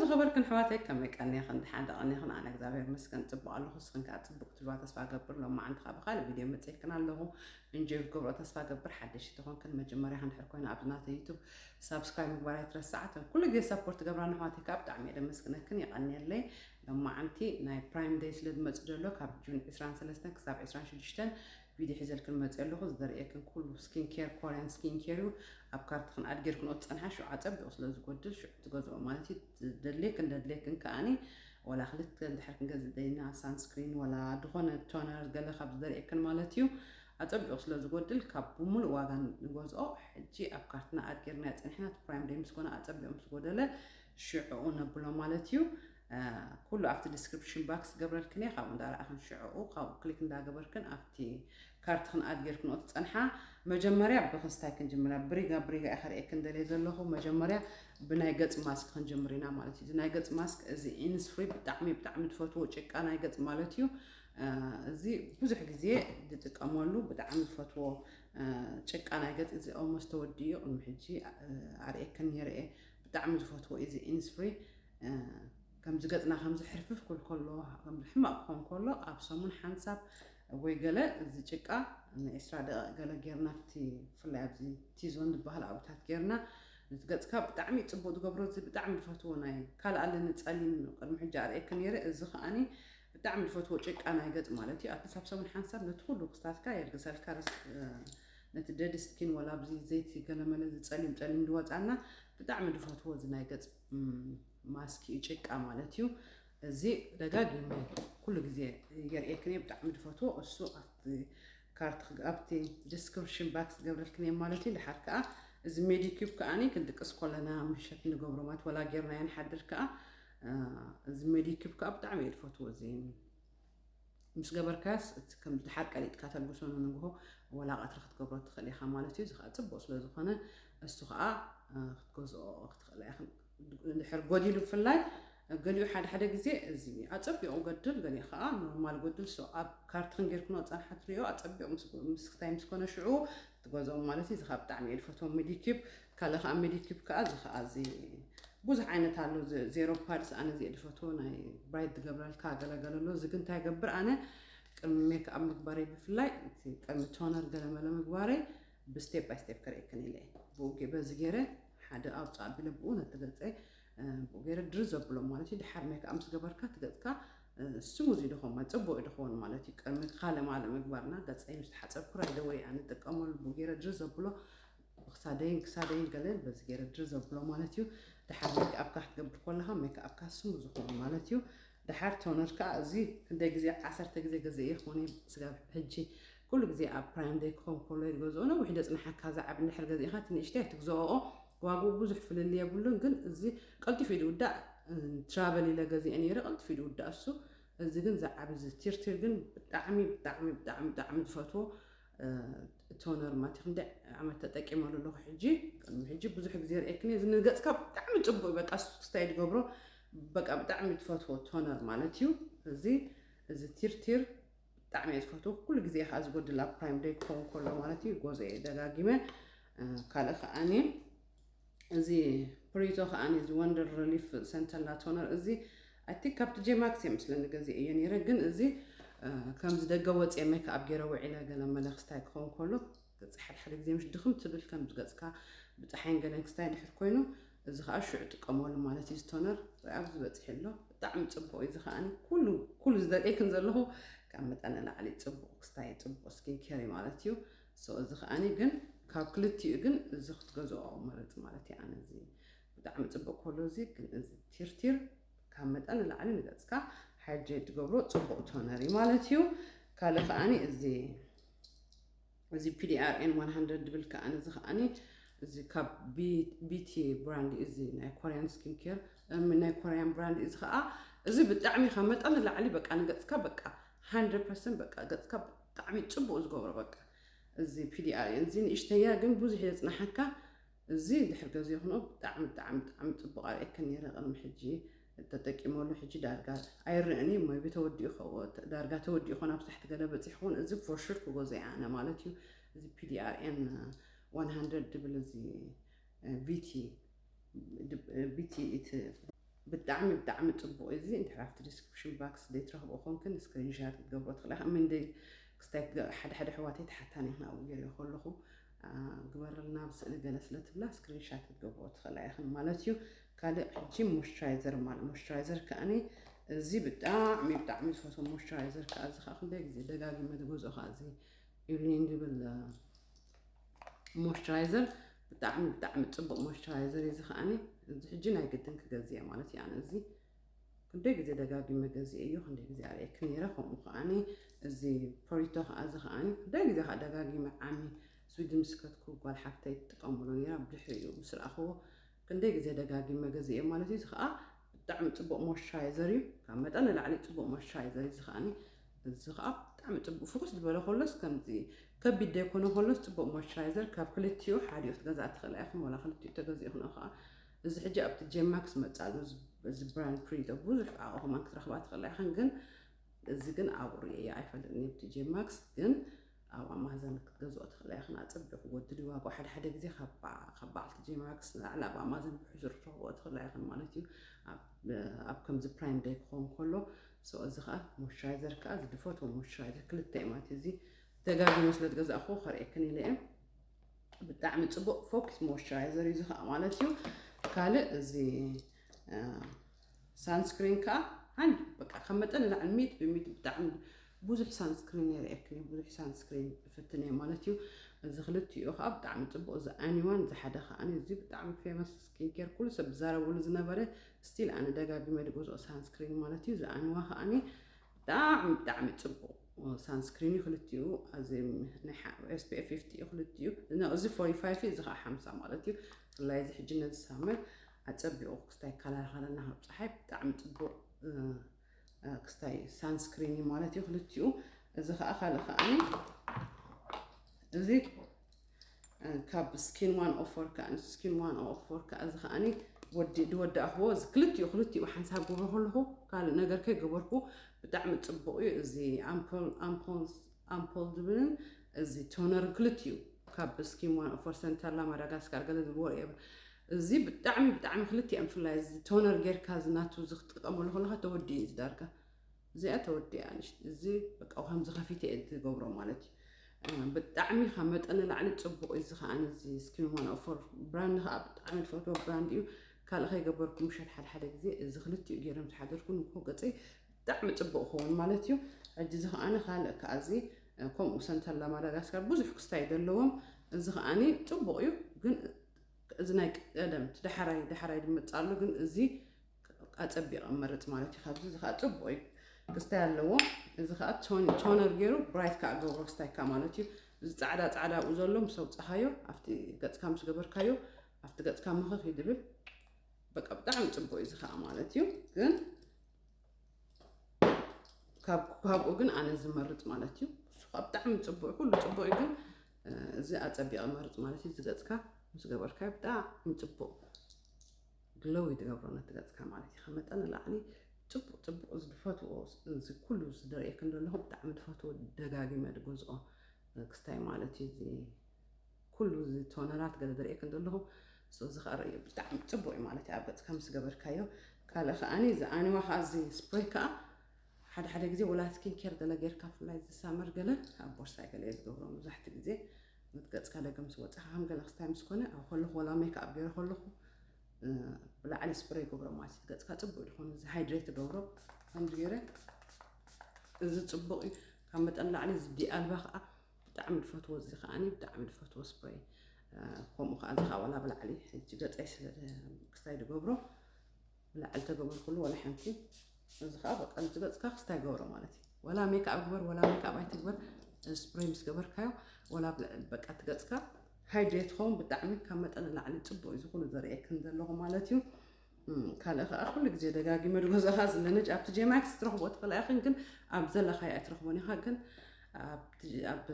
خبركن حواتي كم يكني خند حدا أني خن أنا كذابير مسكن تبع الله خصكن كاتب بكتب تسفى قبر لما عند خاب خالي فيديو متسكن له إنجيل قبر تسفى قبر حدش تكون كل مجمرة هنحركون عبدنا يوتيوب سبسكرايب مقبرة ترسعت كل جي سبورت قبر أنا حواتي كاب تعمير مسكن كن يغني لي لما عندي ناي برايم دايز لد متجرلو كاب جون إسران سلسلة كساب إسران شدشتن فيديو حزل كلمة تقول له خذ ذريعكن كل سكين كير كوريان سكين كيرو أبكارت خن أدير كن أتصنع شو عتب أصلا زقدل شو تجزء مالتي دليكن كأني ولا خلت دحرك نجز دينا سانسكرين ولا دخون تونر قال خبز ذريعكن مالتيو عتب أصلا زقدل كابومل واجن جزء حجي أبكارتنا أديرنا إحنا برايم ديمس كنا عتب يوم زقدله شو عونا بلا مالتيو كله after description box قبل الكني خا مدار أخن شعو خا كليك ندا قبل كن أفتي كارت خن أدير كن أتصنحها مجمرة بخستاكن جمرة بريغا آخر إكن دليل له مجمرة بنايجت ماسك خن جمرينا مالتي نايجت ماسك زي إنس فري بتعمد فوتو تشيك أنا نايجت مالتيو زي بزح جزء دتك أمولو بتعمد فوتو تشيك أنا نايجت زي أو مستوديو المحجي عريكن يرى بتعمد فوتو زي إنس فري كم زقتنا خمس حرف كله كم حماق كون كله أبصمون حنسب ويجلا زي شقة إن إسرائيل جلا جيرنا في اللعب زي تيزون بحال أو تحت جيرنا زقت كاب تعمي تبود قبرو زي بتعمل فتوى قال على نتسألين قد محجة على كن يرى الزخاني بتعمل فتوى شق أنا جت مالتي أتصاب سمون حنسب ندخل وقستات كاير قصال كارس نتدرد سكين ولا بزي زيتي قال ما تسألين دوات عنا بتعمل فتوى زي نايجت ماسكي يشك عملتيو زي دقاقي ما كل جزء يريكني بتعمل فوتو السوق كارت خقابتي ديسكربشن باكس قبل الكني مالتي لحركة زي ميدي كيوب كأني كنت أسقلنا مش شكل قبرمات ولا جرنا يعني حدر كأ زي ميدي كيوب كأب تعمل فوتو زي مش قبر كاس كم الحركة اللي تكاتل بسون ونجوه ولا قطرخت قبرات تخليها مالتي زخات تبص لزخانة السوقة جزء تخليها نحر قديلو في الليل قالوا حد جزء زي أتصبي أو قدل قالي خا نورمال قدل سو أب كارتن غير كنا أتصل حتريو أتصبي أو مسكتايم سكونا شعو تجوزوا مالتي زخاب تعمل الفوتو ميديكيب كله خا ميديكيب كأز خا زي بوز عينة تعلو زيرو بارس أنا زي الفوتو ناي برايد قبل قالوا له زي كنت هجبر أنا ميك أب مكبري بفلاي كم تونر قال ملا مكبري بستيب باي ستيب كريكني ليه بوجي بزجيره حدا أوصل بلبونه تقطع وغير درزة بلو مالتي دحر ميك أمس جبركة تقطع سموزي دخون ما تبوا دخون مالتي كرمك خالة معلم مكبرنا قطع مش حسب كرة دوي يعني تكمل وغير درزة بلو كسادين قليل بس غير درزة بلو مالتيو دحر ميك أبكح تقبل كلها ميك أبكح سموز دخون مالتيو دحر تونر كأزي كده جزء عصرت جزء خوني سجاب حجي كل جزء برايم دي كون كله يجوزونه وحدة نحن كذا عبد نحر جزء خات نشتهي تجزؤه واقو بزح في اللي يقولون قل زي قلت في دودا ترافل إلى جزء يعني قلت في دودا أسو زي قن زعب زي تير قن دعمي فتو تونر ما تخندع عملت تأكي ماله له حجي بزح جزير إكني زي نقص كاب دعمي تبو بقى أسو ستايل جبره بقى دعمي فتو تونر مالتيو زي تير دعمي فتو كل جزء خاز قد لا برايم دي كون كله مالتيو جزء دقاقيمه كالخ أني زي بريتو خاني زي وندر ريليف سنتر لا تونر زي أتي كابت جي ماكسيمس لأن جزء يعني رجن زي كم زي دقوت ميك أب جرو علا قال لما لخستاي كون كله حد زي مش دخم تدل كم زقتك بتحين قال ستايل حركينه زي خاشع تقمول مالتي ستونر عبز بتحله دعم تبو إذا خاني كل زي إيه كنزله كم أنا لا علي تبو ستايل تبو سكين كاري مالتيو سو إذا خاني جن كاكلتي جن زخت جزء مالتي أنا زي بدعم تبقى كله زي تير كمت أنا لعلي نجتك حاجة تقبله تبقى تونري مالتيو كله أني زي PDRN 100 دبل كأنا زخ أني زي كاب بيتي براند زي ناي كوريان سكين كير من ناي كوريان براند زي بدعمي خمت أنا لعلي بقى أنا جتك بقى 100% بقى جتك بدعمي تبقى زقبره بقى زي PDR زين اشتيا جن بوزي حيت نحكا زي دحر جزي هنا دعم تبقى كان يرى محجي تتكي مولو حجي دارجات أيرني ما بيتودي خو دارجات تودي خنا بتحت قلبة يحون زي فرشك وجزي أنا مالتيو زي PDRN 100 دبل زي BT ብጣዕሚ ፅቡቅ እዚ እንድሕር ኣብቲ ዲስክሪፕሽን ባክስ ዘይትረኽቦ ኮንክን ስክሪንሻት ክትገብሮ ትኽእላ ከመይ እንደ ክስታይ ሓደ ሕዋተይ ተሓታኒ ክናብኡ ገይረ ከለኹ ግበረልና ብስእሊ ገለ ስለትብላ ስክሪንሻት ክትገብሮ ትኽእላ ኢኹም ማለት እዩ ካልእ ሕጂ ሞይስቸራይዘር ማለት ሞይስቸራይዘር ከኣኒ እዚ ብጣዕሚ ዝፈትዎ ሞይስቸራይዘር ከዓ እዚ ከዓ ክንደይ ግዜ ደጋጊመ ዝገዝኦ ከዓ እዚ ኢቭሊን ዝብል ሞይስቸራይዘር ብጣዕሚ ፅቡቅ ሞይስቸራይዘር እዚ ከኣኒ እዚ ሕጂ ናይ ግድን ክገዝእ ማለት እዩ ኣነ እዚ ክንደይ ግዜ ደጋጊመ ገዝአ እዩ ክንደይ ግዜ ኣርአየክ ነይረ ከምኡ ከኣኒ እዚ ፖሪቶ ከዓ እዚ ከኣኒ ክንደይ ግዜ ከዓ ደጋጊመ ዓሚ ስዊድን ስከትኩ ጓል ሓፍተይ ትጥቀመሉ ነይራ ብድሕሪኡ ምስ ረኣኽዎ ክንደይ ግዜ ደጋጊመ ገዝአ ማለት እዩ እዚ ከዓ ብጣዕሚ ፅቡቅ ሞይስቸራይዘር እዩ ካብ መጠን ንላዕሊ ፅቡቅ ሞይስቸራይዘር እዚ ከኣኒ እዚ ከዓ ብጣዕሚ ፅቡቅ ፍኩስ ዝበለ ከሎስ ከምዚ ከቢድ ዘይኮነ ከሎስ ፅቡቅ ሞይስቸራይዘር ካብ ክልቲኡ ሓዲኡ ክትገዛእ ትኽእላ ኢኹም ወላ ክልቲኡ ተገዚእኹም ከዓ እዚ ሕጂ ኣብቲ ጄማክስ መፃሉ እዚ ብራንድ ፕሪቶ ብዙሕ ዓቕኹም ክትረኽባ ትኽእላ ኢኹም ግን እዚ ግን ኣብኡ ርአየ ኣይፈልጥኒ ኣብቲ ጄማክስ ግን ኣብ ኣማዞን ክትገዝኦ ትኽእላ ኢኹም ኣፀቢቑ ክወድል ዋግኡ ሓደ ግዜ ካብ በዓልቲ ጄማክስ ንላዕሊ ኣብ ኣማዞን ብሕዙር ትረኽብዎ ትኽእላ ኢኹም ማለት እዩ ኣብ ከምዚ ፕራይም ዴይ ክኸውን ከሎ እዚ ከዓ ሞይስቸራይዘር ከዓ ዝድፈትዎ ሞይስቸራይዘር ክልተ እዩ ማለት እዚ ደጋጊመ ስለትገዛእኹ ከርእየክን ኢለ እየ ብጣዕሚ ፅቡቅ ፎክስ ሞይስቸራይዘር እዩ እዚ ከዓ ማለት እዩ ካልእ እዚ ሳንስክሪን ከዓ አንድ በቃ ካብ መጠን ንላዕሊ 100 ብጣዕሚ ብዙሕ ሳንስክሪን የርእየክን ብዙሕ ሳንስክሪን ይፍትን እየ ማለት እዩ እዚ ክልቲኡ ከዓ ብጣዕሚ ፅቡቅ እዚ ኣኒዋን ዝሓደ ከዓኒ እዚ ብጣዕሚ ፌመስ ስኪን ኬር ኩሉ ሰብ ዝዛረበሉ ዝነበረ ስቲል ኣነ ደጋጊመ ዝገዝኦ ሳንስክሪን ማለት እዩ እዚ ኣኒዋ ከዓኒ ብጣዕሚ ፅቡቅ ሳንስክሪን እዩ ክልቲኡ እዚ ናይ SPF 50 እዩ ክልቲኡ እዚ 45 እዚ ከዓ 50 ማለት እዩ ብፍላይ እዚ ሕጂ ነዚ ሳመር ኣፀቢቑ ክስታይ ከላኸለና ካብ ፀሓይ ብጣዕሚ ፅቡቅ ክስታይ ሳንስክሪን እዩ ማለት እዩ ክልቲኡ እዚ ከዓ ካልእ ከዓኒ እዚ ካብ ስኪን 104 ከዓ ስኪን 104 ከዓ እዚ ከዓኒ ድወዳእኽዎ እዚ ክልቲኡ ሓንሳብ ገብሮ ከለኹ ካልእ ነገር ከይገበርኩ ብጣዕሚ ፅቡቅ እዩ እዚ ኣምፖል ዝብልን እዚ ቶነር ክልቲኡ ካብ ስኪን 104 ሰንተርላ ማዳጋስካር ገለ ዝብልዎ እየ እዚ ብጣዕሚ ክልቲኦም ብፍላይ እዚ ቶነር ጌርካ ዝናቱ ዝክትጥቀመሉ ከለካ ተወዲ እዩ ዝዳርጋ እዚኣ ተወዲያ እዚ በቃ ከምዚ ከፊት እየ ዝገብሮ ማለት እዩ ብጣዕሚ ካብ መጠን ንላዕሊ ፅቡቅ እዚ ከዓኒ እዚ ስኪን 104 ብራንድ ከዓ ብጣዕሚ ዝፈትዎ ብራንድ እዩ ካልእ ከይገበርኩ ምሸት ሓደ ግዜ እዚ ክልቲኡ ገይሮም ዝሓደርኩ ንኮ ገፀይ ብጣዕሚ ፅቡቅ ክኸውን ማለት እዩ ሕጂ እዚ ከዓኒ ካልእ ከዓ እዚ ከምኡ ሰንተርላ ማዳጋስካር ብዙሕ ክስታይ ዘለዎም እዚ ከዓኒ ፅቡቅ እዩ ግን እዚ ናይ ቀደም ዳሕራይ ድመፃሉ ግን እዚ ኣፀቢቐ መርፅ ማለት እዩ ካብዚ እዚ ከዓ ፅቡቅ እዩ ክስታይ ኣለዎ እዚ ከዓ ቶነር ገይሩ ብራይት ከዓ ገብሮ ክስታይካ ማለት እዩ እዚ ፃዕዳ ኣብኡ ዘሎ ምስ ኣውፅኻዮ ኣብቲ ገፅካ ምስ ገበርካዮ ኣብቲ ገፅካ ምኽኽ ይድብል በቃ ብጣዕሚ ፅቡቅ እዩ እዚ ከዓ ማለት እዩ ግን ካብኡ ግን ኣነ ዝመርፅ ማለት እዩ እሱ ከዓ ብጣዕሚ ፅቡቅ ኩሉ ፅቡቅ እዩ ግን እዚ ኣፀቢቐ መርፅ ማለት እዩ እዚ ገፅካ ምስ ገበርካዮ ብጣዕሚ ፅቡቅ ግሎው ይትገብሮ ነቲ ገፅካ ማለት እዩ ካብ መጠን ንላዕሊ ፅቡቅ ዝፈትዎ እዚ ኩሉ ዝደርእየክን ዘለኹ ብጣዕሚ ዝፈትዎ ደጋጊመ ዝገዝኦ ክስታይ ማለት እዩ እዚ ኩሉ እዚ ቶነራት ገለ ዝደርእየክን ዘለኹ እዚ ከዓ ርእዮ ብጣዕሚ ፅቡቅ እዩ ማለት እዩ ኣብ ገፅካ ምስ ገበርካዮ ካልእ ከዓኒ እዚ ኣኒዋ ከዓ እዚ ስፕሬይ ከዓ ሓደ ግዜ ወላ ስኪን ኬር ገለ ጌርካ ብፍላይ ዝሳመር ገለ ኣብ ቦርሳይ ገለ ዝገብሮ መብዛሕትኡ ግዜ ገፅካ ደገ ምስ ወፅኻ ከም ገለ ክስታይ ምስ ኮነ ኣብ ከለኹ ወላ ሜክኣፕ ገይረ ከለኹ ብላዕሊ ስፕሬይ ገብሮ ማለት እዩ ገፅካ ፅቡቅ ይኾን እዚ ሃይድሬት ገብሮ ከምዚ ገይረ እዚ ፅቡቅ እዩ ካብ መጠን ላዕሊ እዚ ዲኣልባ ከዓ ብጣዕሚ ዝፈትዎ እዚ ከዓኒ ብጣዕሚ ዝፈትዎ ስፕሬይ ከምኡ ከዓ እዚ ከዓ ወላ ብላዕሊ ሕጂ ገፀይ ክስታይ ዝገብሮ ብላዕሊ ተገብሮ ከሉ ወላ ሓንቲ እዚ ከዓ በቃ እዚ ገፅካ ክስታይ ገብሮ ማለት እዩ ወላ ሜክኣፕ ግበር ወላ ሜክኣፕ ኣይትግበር ስፕሬይ ምስ ገበርካዮ ወላ በቃ እቲ ገፅካ ሃይድሬት ኸውን ብጣዕሚ ካብ መጠን ንላዕሊ ፅቡቅ እዩ ዝኩሉ ዘርእየክን ዘለኹ ማለት እዩ ካልእ ከዓ ኩሉ ግዜ ደጋጊመ ዝገዛእኻ ዝለነጭ ኣብቲ ጄማክስ ትረኽቦ ትኽእላ ኢኽን ግን ኣብ ዘለኻዮ ኣይትረኽቦን ኢኻ ግን ኣብ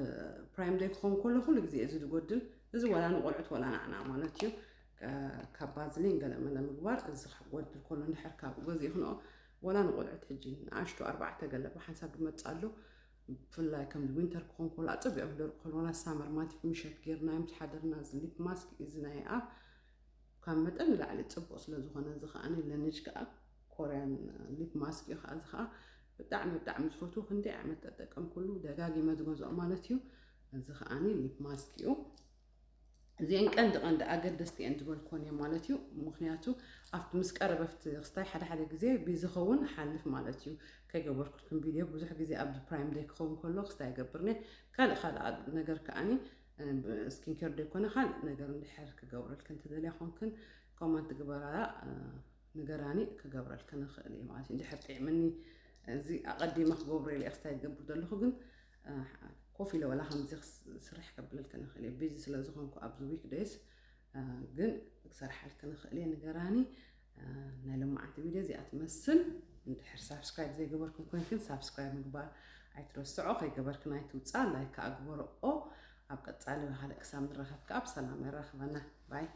ፕራይም ዴይ ክኸውን ከሎ ኩሉ ግዜ እዚ ዝጎድል እዚ ወላ ንቆልዑት ወላ ንዓና ማለት እዩ ካብ ባዝሊን ገለ ምግባር እዚ ክጎድል ከሎ እንድሕር ካብኡ ገዚእኽንኦ ወላ ንቆልዑት ሕጂ ንኣሽቱ 4 ገለ ብሓንሳብ ድመፃሉ ብፍላይ ከም ዊንተር ክኸውን ከሎ ኣፀቢቖም ዝደርቁ ከሎ ወላ ሳመር ማለት ምሸት ጌርናዮም ዝሓደርና እዚ ሊፕ ማስክ እዚ ናይ ኣብ ካብ መጠን ንላዕሊ ፅቡቅ ስለዝኾነ እዚ ከዓኒ ለንጅ ከዓ ኮሪያን ሊፕ ማስክ እዩ ከዓ ዝኸዓ ብጣዕሚ ዝፈትዎ ክንደይ ዓመት ተጠቀም ኩሉ ደጋጊመ ዝገዝኦ ማለት እዩ እዚ ከዓኒ ሊፕ ማስክ እዩ እዚአን ቀንዲ ኣገደስቲ እየን ዝበልኮን እየ ማለት እዩ ምክንያቱ ኣብቲ ምስ ቀረበፍቲ ክስታይ ሓደ ግዜ ብዝኸውን ሓልፍ ማለት እዩ ከይገበርኩልኩም ቪድዮ ብዙሕ ግዜ ኣብ ፕራይም ዴይ ክኸውን ከሎ ክስታይ ይገብርኒ ካልእ ነገር ከዓኒ ስኪን ኬር ደይኮነ ካልእ ነገር እንድሕር ክገብረልክ እንተደልያ ኮንክን ኮመንት ግበራላ ንገራኒ ክገብረልክ ንኽእል እየ ማለት እዩ እንድሕር ጥዕምኒ እዚ ኣቐዲመ ክገብሮ ኢለ ክስታይ ዝገብር ዘለኹ ግን ኮፍ ኢለ ወላ ከምዚ ስራሕ ከብለልክ ንኽእል እየ ቢዚ ስለ ዝኾንኩ ኣብዚ ዊክ ዴይስ ግን ክሰርሓልክ ንኽእል እየ ንገራኒ ናይ ልምዓንቲ ቪድዮ እዚኣ ትመስል እንድሕር ሳብስክራይብ ዘይገበርኩም ኮንክን ሳብስክራይብ ምግባር ኣይትረስዖ ከይገበርክና ኣይትውፃእ ላይክ ኣግበርኦ ኣብ ቀፃሊ ብካልእ ክሳብ ንራኸብ ከዓ ብሰላም ይራኸበና ባይ